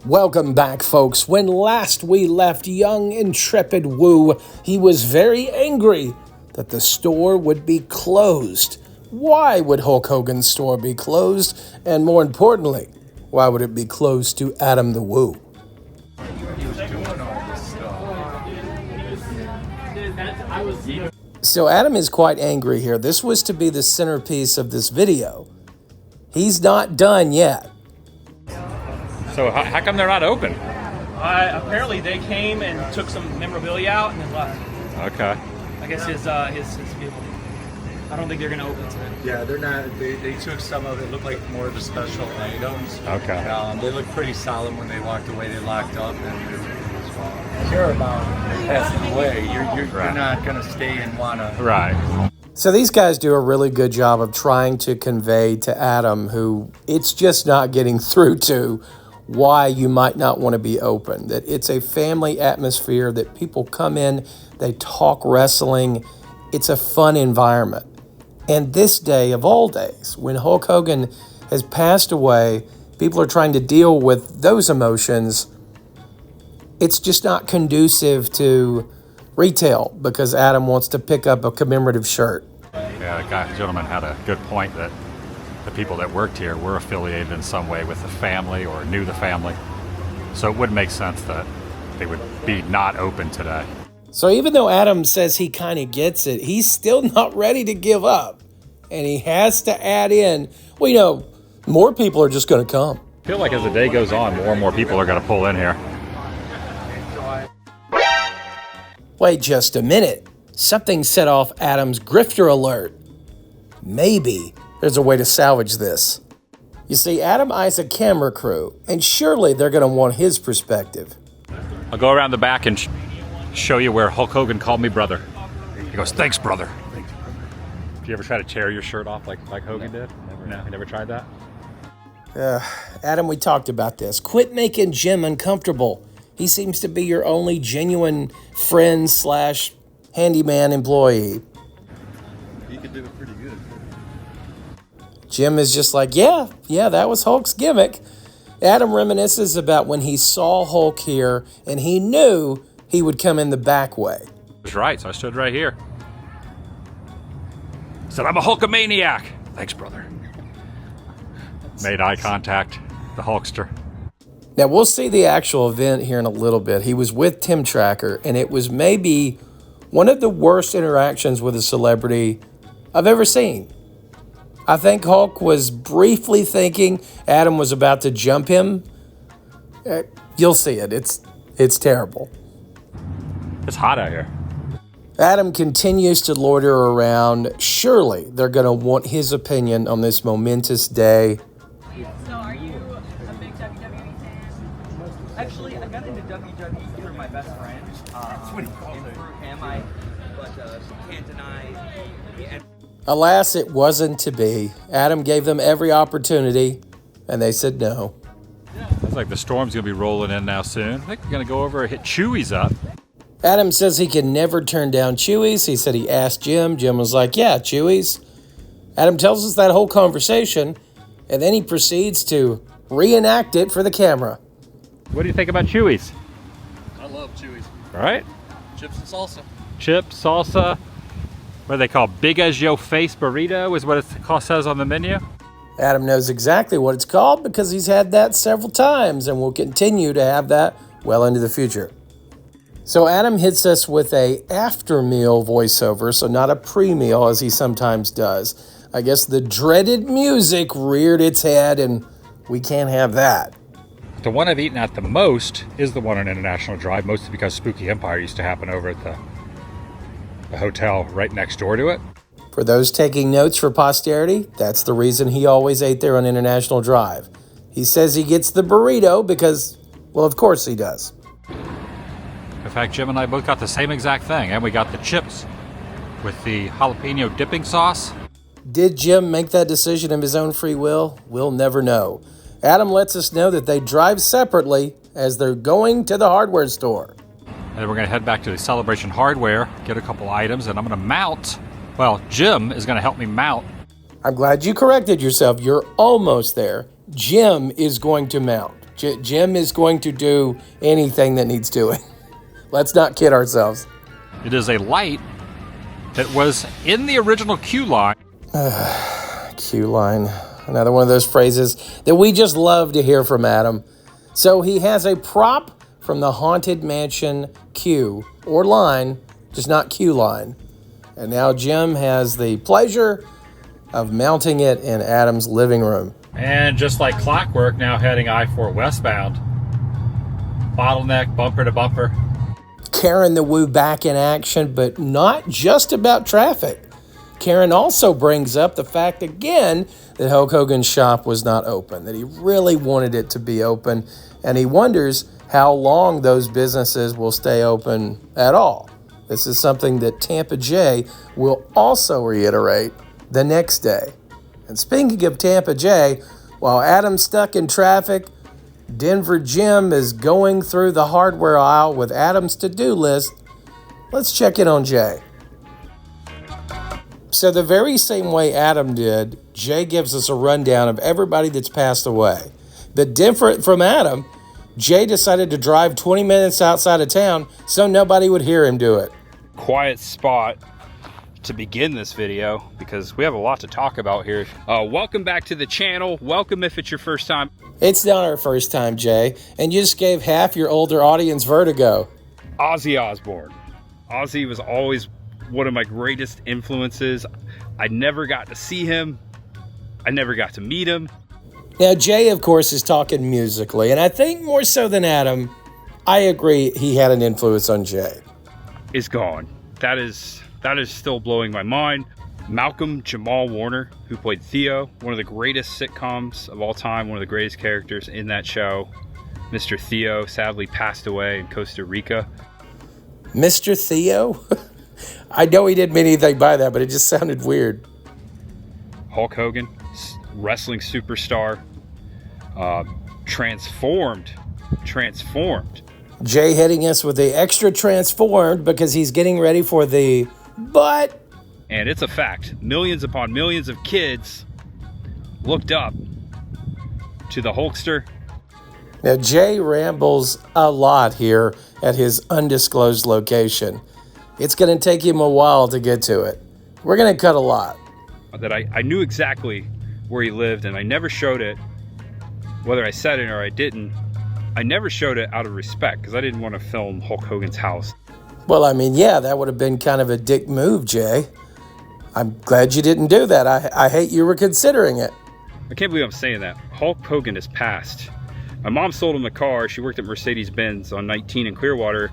Welcome back, folks. When last we left young, intrepid Woo, he was very angry that the store would be closed. Why would Hulk Hogan's store be closed? And more importantly, why would it be closed to Adam the Woo? So Adam is quite angry here. This was to be the centerpiece of this video. He's not done yet. So how come they're not open? Apparently they came and took some memorabilia out and then left. Okay. I guess his vehicle. I don't think they're going to open today. Yeah, they're not. They took some of it. Looked like more of the special items. Okay. They looked pretty solid when they walked away. They locked up and care about passing away. You're not going to stay and want to. Right. So these guys do a really good job of trying to convey to Adam, who it's just not getting through to, why you might not want to be open. That it's a family atmosphere, that people come in, they talk wrestling. It's a fun environment. And this day of all days, when Hulk Hogan has passed away, people are trying to deal with those emotions. It's just not conducive to retail because Adam wants to pick up a commemorative shirt. Yeah, the gentleman had a good point that the people that worked here were affiliated in some way with the family or knew the family. So it would make sense that they would be not open today. So even though Adam says he kind of gets it, he's still not ready to give up. And he has to add in, well, you know, more people are just going to come. I feel like as the day goes on, more and more people are going to pull in here. Wait just a minute. Something set off Adam's grifter alert. Maybe there's a way to salvage this. You see, Adam eyes a camera crew, and surely they're going to want his perspective. I'll go around the back and show you where Hulk Hogan called me brother. He goes, thanks, brother. Did you ever try to tear your shirt off like Hogan did? No, you never tried that? Adam, we talked about this. Quit making Jim uncomfortable. He seems to be your only genuine friend / handyman employee. You could do it pretty good. Jim is just like, yeah, that was Hulk's gimmick. Adam reminisces about when he saw Hulk here and he knew he would come in the back way. I was right, so I stood right here. Said, I'm a Hulkamaniac. Thanks, brother. Made eye contact, the Hulkster. Now, we'll see the actual event here in a little bit. He was with Tim Tracker, and it was maybe one of the worst interactions with a celebrity I've ever seen. I think Hulk was briefly thinking Adam was about to jump him. You'll see it. It's terrible. It's hot out here. Adam continues to loiter around. Surely they're going to want his opinion on this momentous day. So are you a big WWE fan? Actually, I got into WWE through my best friend. Through him, but can't deny. Alas, it wasn't to be. Adam gave them every opportunity, and they said no. Looks like the storm's going to be rolling in now soon. I think we're going to go over and hit Chewy's up. Adam says he can never turn down Chewy's. He said he asked Jim. Jim was like, yeah, Chewy's. Adam tells us that whole conversation, and then he proceeds to reenact it for the camera. What do you think about Chewy's? I love Chewy's. All right. Chips and salsa. Chips, salsa. What do they call? Big as your face burrito is what it says on the menu. Adam knows exactly what it's called because he's had that several times and will continue to have that well into the future. So Adam hits us with a after-meal voiceover, so not a pre-meal as he sometimes does. I guess the dreaded music reared its head, and we can't have that. The one I've eaten at the most is the one on International Drive, mostly because Spooky Empire used to happen over at the hotel right next door to it. For those taking notes for posterity, that's the reason he always ate there on International Drive. He says he gets the burrito because, well, of course he does. In fact, Jim and I both got the same exact thing, and we got the chips with the jalapeno dipping sauce. Did Jim make that decision of his own free will? We'll never know. Adam lets us know that they drive separately as they're going to the hardware store. And then we're going to head back to the Celebration Hardware, get a couple items, and I'm going to mount. Well, Jim is going to help me mount. I'm glad you corrected yourself. You're almost there. Jim is going to mount. Jim is going to do anything that needs doing. Let's not kid ourselves. It is a light that was in the original queue line. Queue line. Another one of those phrases that we just love to hear from Adam. So he has a prop from the Haunted Mansion queue or line, just not queue line. And now Jim has the pleasure of mounting it in Adam's living room. And just like clockwork, now heading I-4 westbound. Bottleneck, bumper to bumper. Karen the Woo back in action, but not just about traffic. Karen also brings up the fact again that Hulk Hogan's shop was not open, that he really wanted it to be open, and he wonders how long those businesses will stay open at all. This is something that Tampa J will also reiterate the next day. And speaking of Tampa J, while Adam's stuck in traffic, Denver Jim is going through the hardware aisle with Adam's to-do list. Let's check in on Jay. So the very same way Adam did, Jay gives us a rundown of everybody that's passed away. But different from Adam, Jay decided to drive 20 minutes outside of town so nobody would hear him do it. Quiet spot to begin this video because we have a lot to talk about here. Welcome back to the channel. Welcome if it's your first time. It's not our first time, Jay, and you just gave half your older audience vertigo. Ozzy Osbourne. Ozzy was always one of my greatest influences. I never got to see him. I never got to meet him. Now, Jay, of course, is talking musically, and I think more so than Adam, I agree he had an influence on Jay. Is gone. That is still blowing my mind. Malcolm Jamal Warner, who played Theo, one of the greatest sitcoms of all time, one of the greatest characters in that show. Mr. Theo sadly passed away in Costa Rica. Mr. Theo? I know he didn't mean anything by that, but it just sounded weird. Hulk Hogan, wrestling superstar, transformed. Jay hitting us with the extra transformed because he's getting ready for the but. And it's a fact. Millions upon millions of kids looked up to the Hulkster. Now, Jay rambles a lot here at his undisclosed location. It's going to take him a while to get to it. We're going to cut a lot. That I knew exactly where he lived, and I never showed it, whether I said it or I didn't. I never showed it out of respect because I didn't want to film Hulk Hogan's house. Well, I mean, yeah, that would have been kind of a dick move, Jay. I'm glad you didn't do that. I hate you were considering it. I can't believe I'm saying that. Hulk Hogan has passed. My mom sold him the car. She worked at Mercedes-Benz on 19 in Clearwater,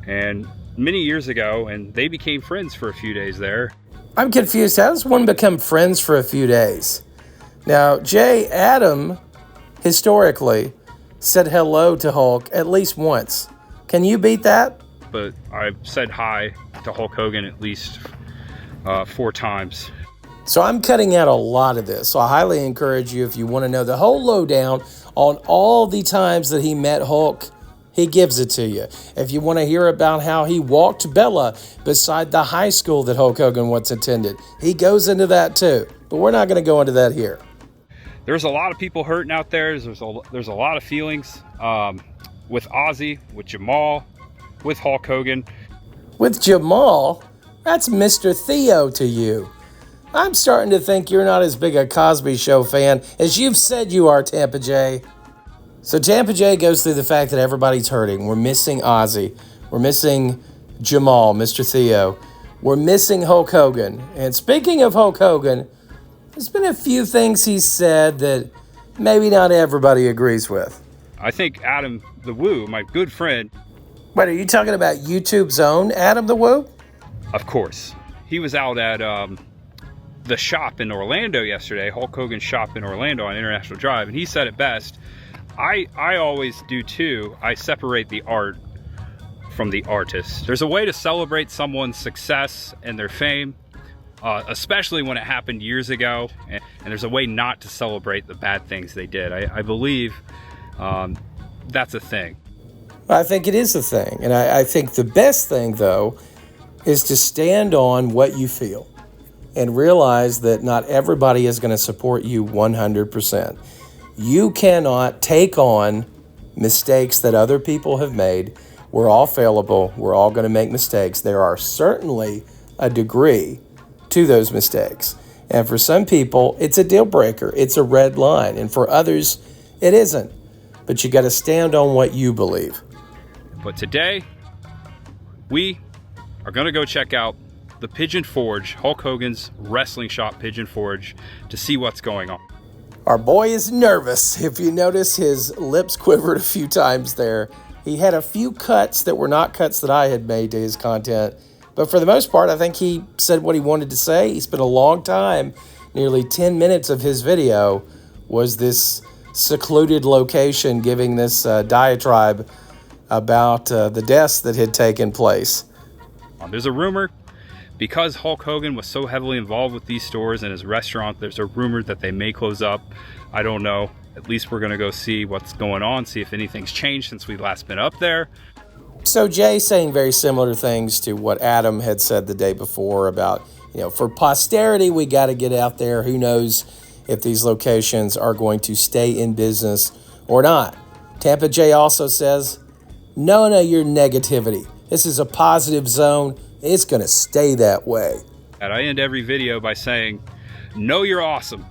and many years ago, and they became friends for a few days there. I'm confused. How does one become friends for a few days? Now, Jay, Adam, historically, said hello to Hulk at least once. Can you beat that? But I've said hi to Hulk Hogan at least 4 times. So I'm cutting out a lot of this. So I highly encourage you, if you want to know the whole lowdown on all the times that he met Hulk, he gives it to you. If you want to hear about how he walked Bella beside the high school that Hulk Hogan once attended, he goes into that too. But we're not going to go into that here. There's a lot of people hurting out there. There's a lot of feelings with Ozzy, with Jamal, with Hulk Hogan. With Jamal, that's Mr. Theo to you. I'm starting to think you're not as big a Cosby Show fan as you've said you are, Tampa J. So Tampa J goes through the fact that everybody's hurting. We're missing Ozzy. We're missing Jamal, Mr. Theo. We're missing Hulk Hogan. And speaking of Hulk Hogan, there's been a few things he's said that maybe not everybody agrees with. I think Adam the Woo, my good friend. Wait, are you talking about YouTube's own Adam the Woo? Of course. He was out at the shop in Orlando yesterday, Hulk Hogan's shop in Orlando on International Drive, and he said it best. I always do too. I separate the art from the artist. There's a way to celebrate someone's success and their fame, especially when it happened years ago, and there's a way not to celebrate the bad things they did. I believe that's a thing. I think it is a thing, and I think the best thing, though, is to stand on what you feel and realize that not everybody is going to support you 100%. You cannot take on mistakes that other people have made. We're all fallible. We're all going to make mistakes. There are certainly a degree to those mistakes. And for some people, it's a deal breaker. It's a red line. And for others, it isn't. But you got to stand on what you believe. But today, we are going to go check out the Pigeon Forge, Hulk Hogan's wrestling shop, Pigeon Forge, to see what's going on. Our boy is nervous. If you notice, his lips quivered a few times there. He had a few cuts that were not cuts that I had made to his content. But for the most part, I think he said what he wanted to say. He spent a long time, nearly 10 minutes of his video was this secluded location giving this diatribe about the deaths that had taken place. There's a rumor, because Hulk Hogan was so heavily involved with these stores and his restaurant, there's a rumor that they may close up. I don't know. At least we're going to go see what's going on, see if anything's changed since we last been up there. So Jay saying very similar things to what Adam had said the day before about, for posterity, we got to get out there. Who knows if these locations are going to stay in business or not. Tampa Jay also says, no, your negativity. This is a positive zone. It's going to stay that way. And I end every video by saying, know you're awesome.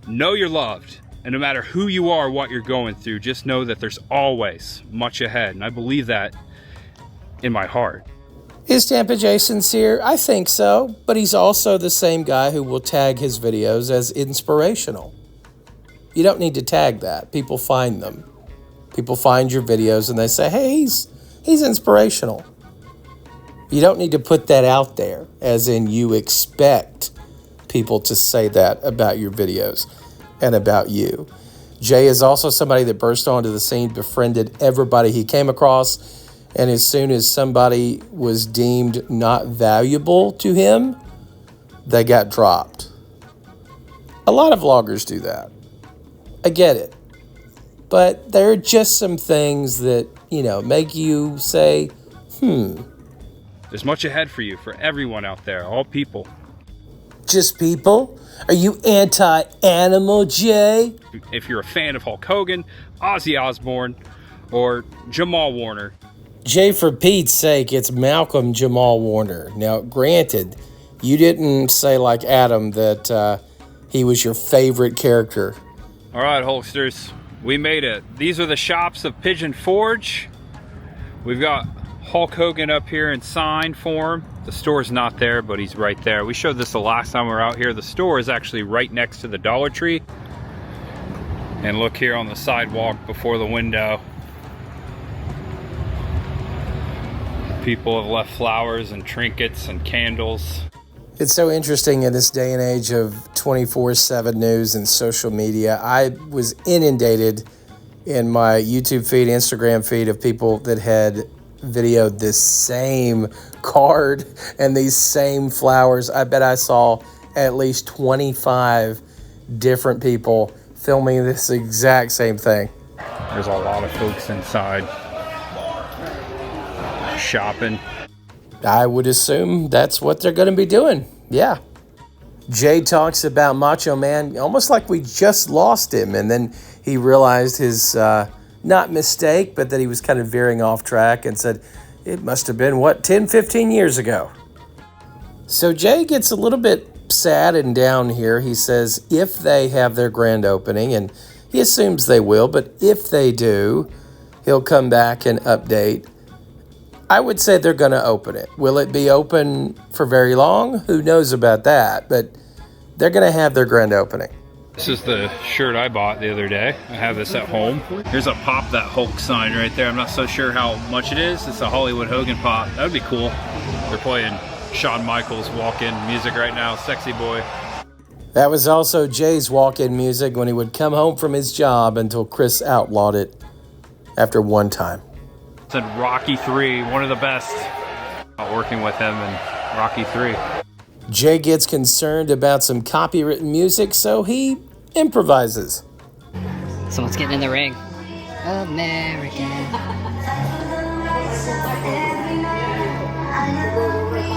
Know you're loved. And no matter who you are, what you're going through, just know that there's always much ahead. And I believe that in my heart. Is Tampa Jay sincere? I think so, but he's also the same guy who will tag his videos as inspirational. You don't need to tag that. People find them. People find your videos and they say, hey, he's inspirational. You don't need to put that out there as in you expect people to say that about your videos and about you. Jay is also somebody that burst onto the scene, befriended everybody he came across, and as soon as somebody was deemed not valuable to him, they got dropped. A lot of vloggers do that. I get it. But there are just some things that, make you say, There's much ahead for you, for everyone out there, all people. Just people? Are you anti-animal, Jay? If you're a fan of Hulk Hogan, Ozzy Osbourne, or Jamal Warner. Jay, for Pete's sake, it's Malcolm Jamal Warner. Now, granted, you didn't say like Adam that he was your favorite character. All right, Hulksters, we made it. These are the shops of Pigeon Forge. We've got Hulk Hogan up here in sign form. The store's not there, but he's right there. We showed this the last time we were out here. The store is actually right next to the Dollar Tree. And look here on the sidewalk before the window. People have left flowers and trinkets and candles. It's so interesting in this day and age of 24/7 news and social media. I was inundated in my YouTube feed, Instagram feed of people that had videoed this same card and these same flowers. I bet I saw at least 25 different people filming this exact same thing. There's a lot of folks inside shopping. I would assume that's what they're going to be doing. Yeah. Jay talks about Macho Man almost like we just lost him, and then he realized his not mistake, but that he was kind of veering off track and said, it must have been, 10, 15 years ago. So Jay gets a little bit sad and down here. He says if they have their grand opening, and he assumes they will, but if they do, he'll come back and update. I would say they're going to open it. Will it be open for very long? Who knows about that, but they're going to have their grand opening. This is the shirt I bought the other day. I have this at home. Here's a Pop That Hulk sign right there. I'm not so sure how much it is. It's a Hollywood Hogan pop. That would be cool. They're playing Shawn Michaels walk-in music right now. Sexy boy. That was also Jay's walk-in music when he would come home from his job until Chris outlawed it after one time. It's in Rocky 3, one of the best. Working with him in Rocky 3. Jay gets concerned about some copywritten music, so he improvises. Someone's getting in the ring. American.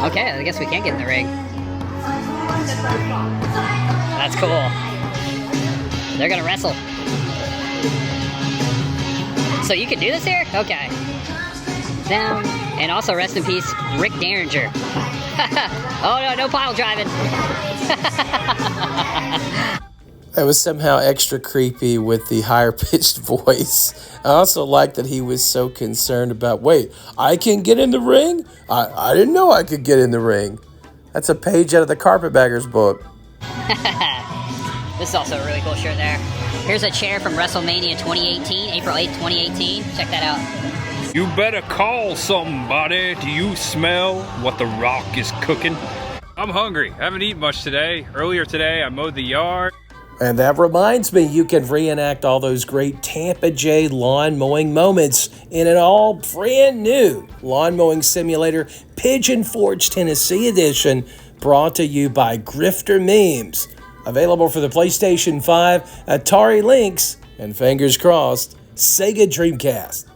Okay, I guess we can get in the ring. That's cool. They're gonna wrestle. So you can do this here? Okay. Down. And also rest in peace, Rick Derringer. Oh no, no pile driving. It was somehow extra creepy with the higher pitched voice. I also like that he was so concerned about, wait, I can get in the ring? I didn't know I could get in the ring. That's a page out of the Carpetbaggers book. This is also a really cool shirt there. Here's a chair from WrestleMania 2018, April 8th, 2018. Check that out. You better call somebody. Do you smell what the Rock is cooking? I'm hungry. I haven't eaten much today. Earlier today, I mowed the yard. And that reminds me, you can reenact all those great Tampa J lawn mowing moments in an all brand new lawn mowing simulator, Pigeon Forge, Tennessee edition, brought to you by Grifter Memes. Available for the PlayStation 5, Atari Lynx, and fingers crossed, Sega Dreamcast.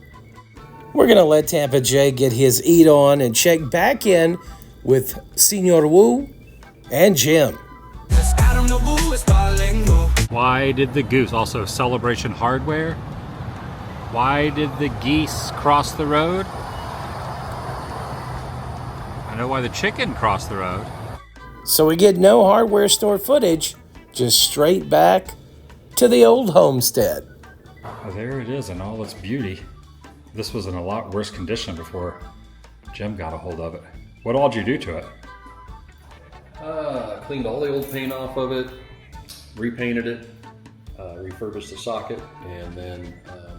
We're going to let Tampa J get his eat on and check back in with Senor Wu and Jim. Why did the goose, also Celebration Hardware? Why did the geese cross the road? I know why the chicken crossed the road. So we get no hardware store footage, just straight back to the old homestead. Oh, there it is in all its beauty. This was in a lot worse condition before Jim got a hold of it. What all did you do to it? Cleaned all the old paint off of it, repainted it, refurbished the socket, and then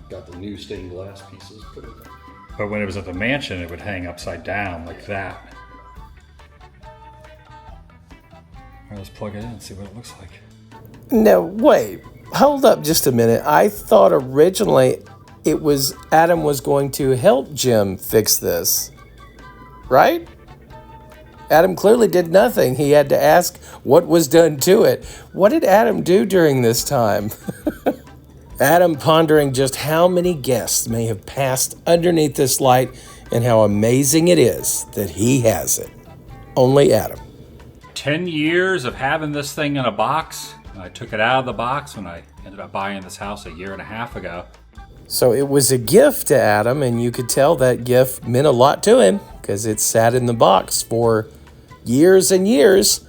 got the new stained glass pieces put in there. But when it was at the mansion, it would hang upside down like that. All right, let's plug it in and see what it looks like. No, wait, hold up just a minute. I thought originally it was Adam was going to help Jim fix this, right? Adam clearly did nothing. He had to ask what was done to it. What did Adam do during this time? Adam pondering just how many guests may have passed underneath this light and how amazing it is that he has it. Only Adam. 10 years of having this thing in a box. I took it out of the box when I ended up buying this house a year and a half ago. So it was a gift to Adam, and you could tell that gift meant a lot to him because it sat in the box for years and years.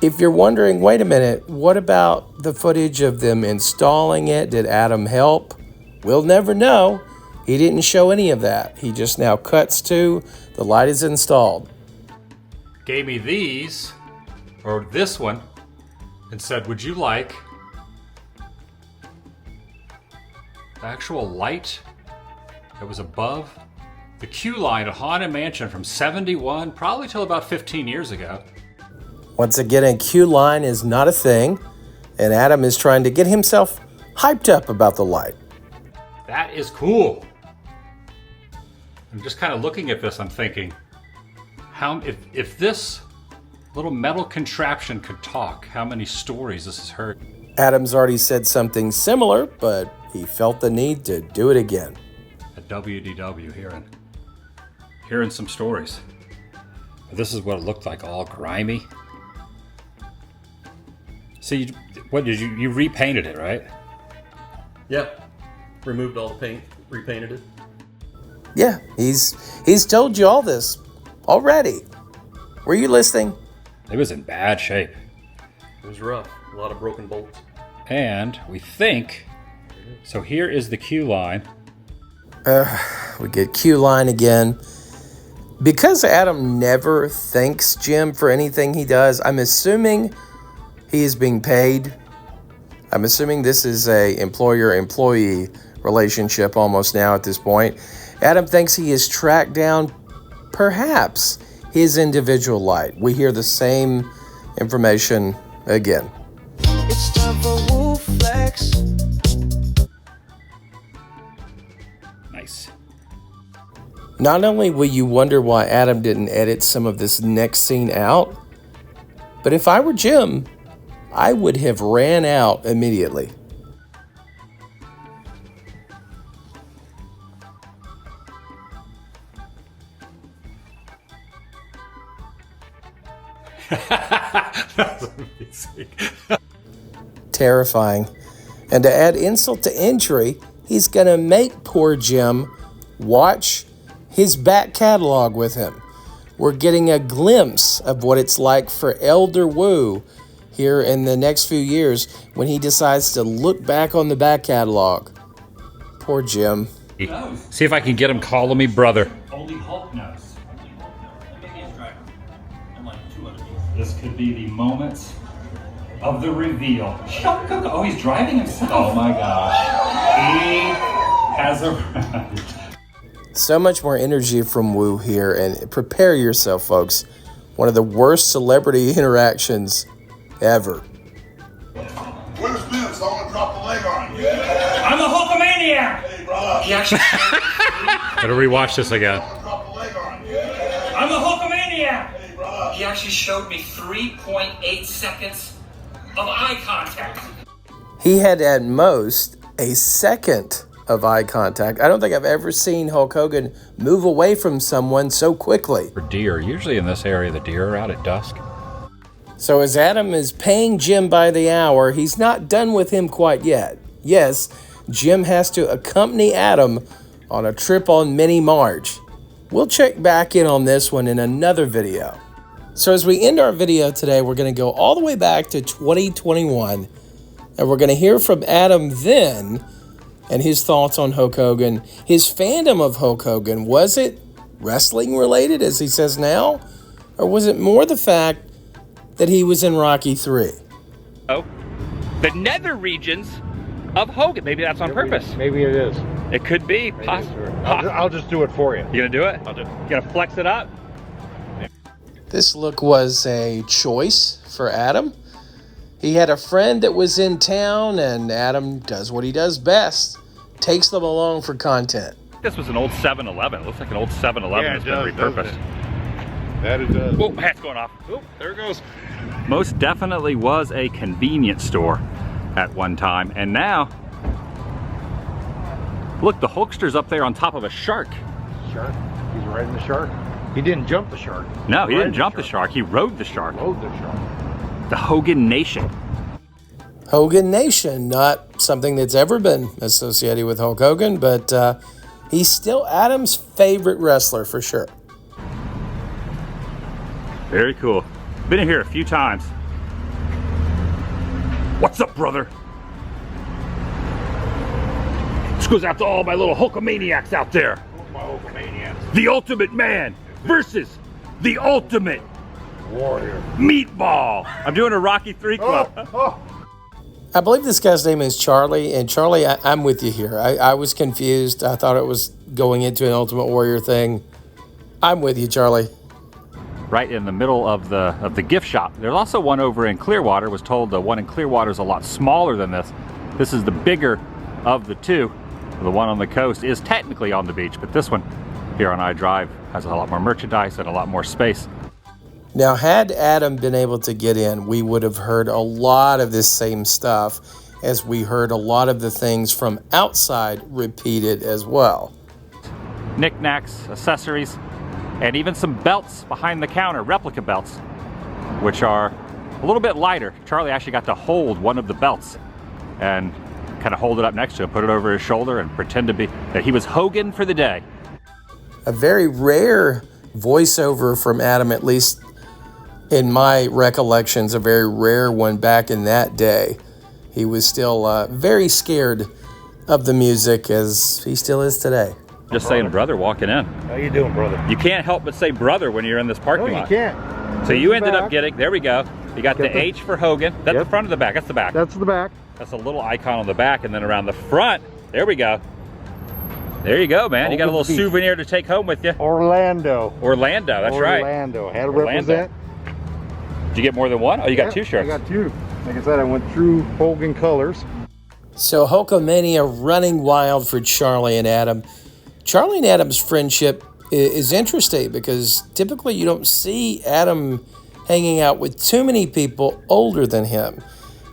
If you're wondering, wait a minute, what about the footage of them installing it? Did Adam help? We'll never know. He didn't show any of that. He just now cuts to the light is installed. Gave me these, or this one, and said, would you like the actual light that was above the queue line at Haunted Mansion from 71, probably till about 15 years ago. Once again, a queue line is not a thing, and Adam is trying to get himself hyped up about the light. That is cool. I'm just kind of looking at this, I'm thinking, if this little metal contraption could talk, how many stories this has heard. Adam's already said something similar, but he felt the need to do it again. At WDW, hearing some stories. But this is what it looked like, all grimy. So what did you repainted it, right? Yeah, removed all the paint, repainted it. Yeah, he's told you all this already. Were you listening? It was in bad shape. It was rough, a lot of broken bolts. And we think, so here is the queue line. We get queue line again. Because Adam never thanks Jim for anything he does, I'm assuming he is being paid. I'm assuming this is a employer-employee relationship almost now at this point. Adam thinks he has tracked down, perhaps, his individual light. We hear the same information again. It's time for Woo Flex. Nice. Not only will you wonder why Adam didn't edit some of this next scene out, but if I were Jim, I would have ran out immediately. That's amazing. Terrifying. And to add insult to injury, he's going to make poor Jim watch his back catalog with him. We're getting a glimpse of what it's like for Elder Wu here in the next few years when he decides to look back on the back catalog. Poor Jim. See if I can get him calling me brother. Only Hulk knows. This could be the moment of the reveal. Oh, he's driving himself. Oh my gosh. He has arrived. So much more energy from Wu here, and prepare yourself, folks. One of the worst celebrity interactions ever. Where's Vince? I want to drop the leg on you. I'm a Hulkamaniac! Hey, brother. He actually Gotta rewatch this again. Drop the leg on you. I'm a Hulkamaniac! Hey, brother. He actually showed me 3.8 seconds of eye contact. He had at most a second of eye contact. I don't think I've ever seen Hulk Hogan move away from someone so quickly. For deer, usually in this area, the deer are out at dusk. So as Adam is paying Jim by the hour, he's not done with him quite yet. Yes, Jim has to accompany Adam on a trip on Mini March. We'll check back in on this one in another video. So as we end our video today, we're going to go all the way back to 2021, and we're going to hear from Adam then and his thoughts on Hulk Hogan, his fandom of Hulk Hogan. Was it wrestling related, as he says now? Or was it more the fact that he was in Rocky 3? Oh, the nether regions of Hogan. Maybe that's on purpose. Maybe it is. It could be. I'll just do it for you. You gonna do it? I'll do it. You gonna flex it up? This look was a choice for Adam. He had a friend that was in town, and Adam does what he does best. Takes them along for content. This was an old 7-Eleven. It looks like an old 7-Eleven that's been repurposed. That it does. Oh, hat's going off. Oh, there it goes. Most definitely was a convenience store at one time, and now, look, the Hulkster's up there on top of a shark. Shark. He's riding the shark. He didn't jump the shark. No, he didn't jump the shark. He rode the shark. Rode the shark. The Hogan Nation. Hogan Nation, not something that's ever been associated with Hulk Hogan, but he's still Adam's favorite wrestler for sure. Very cool. Been in here a few times. What's up, brother? This goes out to all my little Hulkamaniacs out there. My Hulkamaniacs. The Ultimate Man versus the Ultimate Warrior. Meatball. I'm doing a Rocky 3 club. I believe this guy's name is Charlie, and Charlie, I'm with you here. I was confused. I thought it was going into an Ultimate Warrior thing. I'm with you, Charlie. Right in the middle of the gift shop. There's also one over in Clearwater. Was told the one in Clearwater is a lot smaller than this. This is the bigger of the two. The one on the coast is technically on the beach, but this one here on iDrive has a lot more merchandise and a lot more space. Now, had Adam been able to get in, we would have heard a lot of this same stuff, as we heard a lot of the things from outside repeated as well. Knickknacks, accessories, and even some belts behind the counter, replica belts, which are a little bit lighter. Charlie actually got to hold one of the belts and kind of hold it up next to him, put it over his shoulder, and pretend to be that he was Hogan for the day. A very rare voiceover from Adam, at least in my recollections, a very rare one back in that day. He was still very scared of the music, as he still is today. Just saying brother walking in. How you doing, brother? You can't help but say brother when you're in this parking No, you lot. can't. So you ended up getting, there we go. You got the H for Hogan. That's the front of the back. That's the back. That's the back. That's a little icon on the back, and then around the front, there we go. There you go, man. You got a little souvenir to take home with you. Orlando. Orlando, that's right. Orlando. Had to Orlando. represent. Did you get more than one? Oh, you got two shirts. I got two. Like I said, I went through Hogan colors. So Hulkamania running wild for Charlie and Adam. Charlie and Adam's friendship is interesting because typically you don't see Adam hanging out with too many people older than him.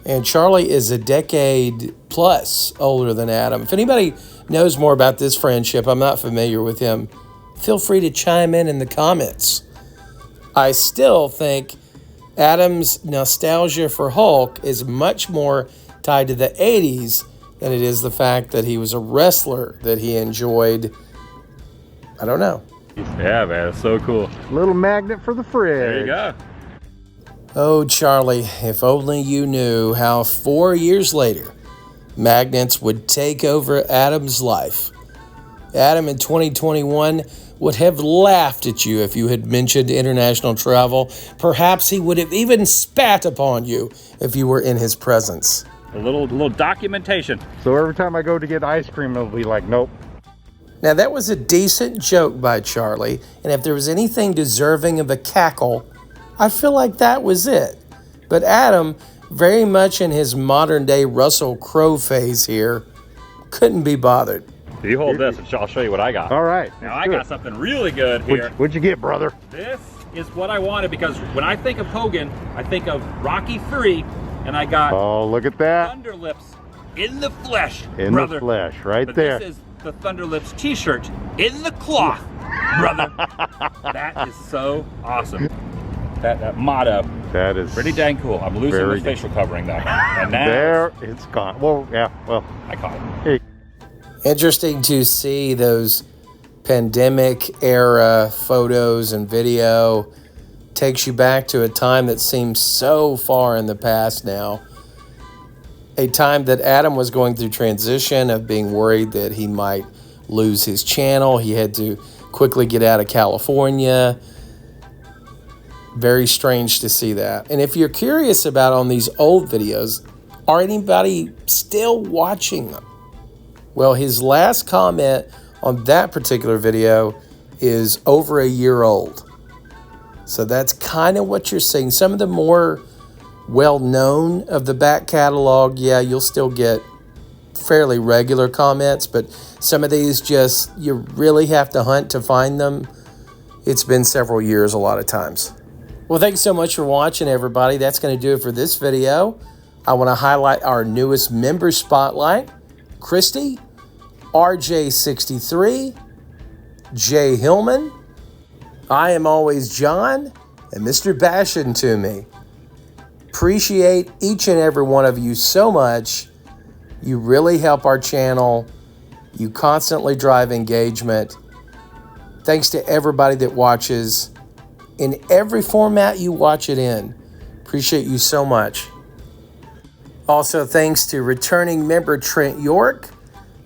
And Charlie is a decade plus older than Adam. If anybody knows more about this friendship, I'm not familiar with him, feel free to chime in the comments. I still think Adam's nostalgia for Hulk is much more tied to the 80s than it is the fact that he was a wrestler that he enjoyed. I don't know. Yeah, man, it's so cool. Little magnet for the fridge. There you go. Oh, Charlie, if only you knew how 4 years later, magnets would take over Adam's life. Adam in 2021 would have laughed at you if you had mentioned international travel. Perhaps he would have even spat upon you if you were in his presence. A little documentation. So every time I go to get ice cream, it'll be like, nope. Now that was a decent joke by Charlie, and if there was anything deserving of a cackle, I feel like that was it. But Adam, very much in his modern day Russell Crowe phase here, couldn't be bothered. You hold this and I'll show you what I got. All right. Now I got something really good here. What'd you get, brother? This is what I wanted because when I think of Hogan, I think of Rocky III, and I got look at that. Thunder Lips in the flesh, in brother. The flesh, right but there. This is the Thunder Lips t-shirt in the cloth, brother. That is so awesome. That motto. That is pretty dang cool. I'm losing the facial covering though. And now there it's gone. Well, yeah, well. I caught it. Hey. Interesting to see those pandemic era photos and video. Takes you back to a time that seems so far in the past now. A time that Adam was going through transition of being worried that he might lose his channel. He had to quickly get out of California. Very strange to see that. And if you're curious about on these old videos, are anybody still watching them? Well, his last comment on that particular video is over a year old. So that's kind of what you're seeing. Some of the more well-known of the back catalog, yeah, you'll still get fairly regular comments, but some of these just, you really have to hunt to find them. It's been several years a lot of times. Well, thanks so much for watching, everybody. That's going to do it for this video. I want to highlight our newest member spotlight, Cristy, RJ63, Jay Hillman, IAmAlwaysJohn, and Mr. Bashin to me. Appreciate each and every one of you so much. You really help our channel. You constantly drive engagement. Thanks to everybody that watches in every format you watch it in. Appreciate you so much. Also, thanks to returning member Trent York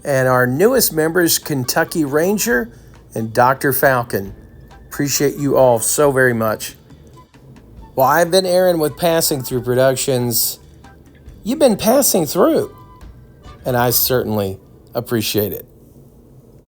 and our newest members, Kentucky Ranger and Dr. Falcon. Appreciate you all so very much. Well, I've been Aaron with Passing Through Productions. You've been passing through, and I certainly appreciate it.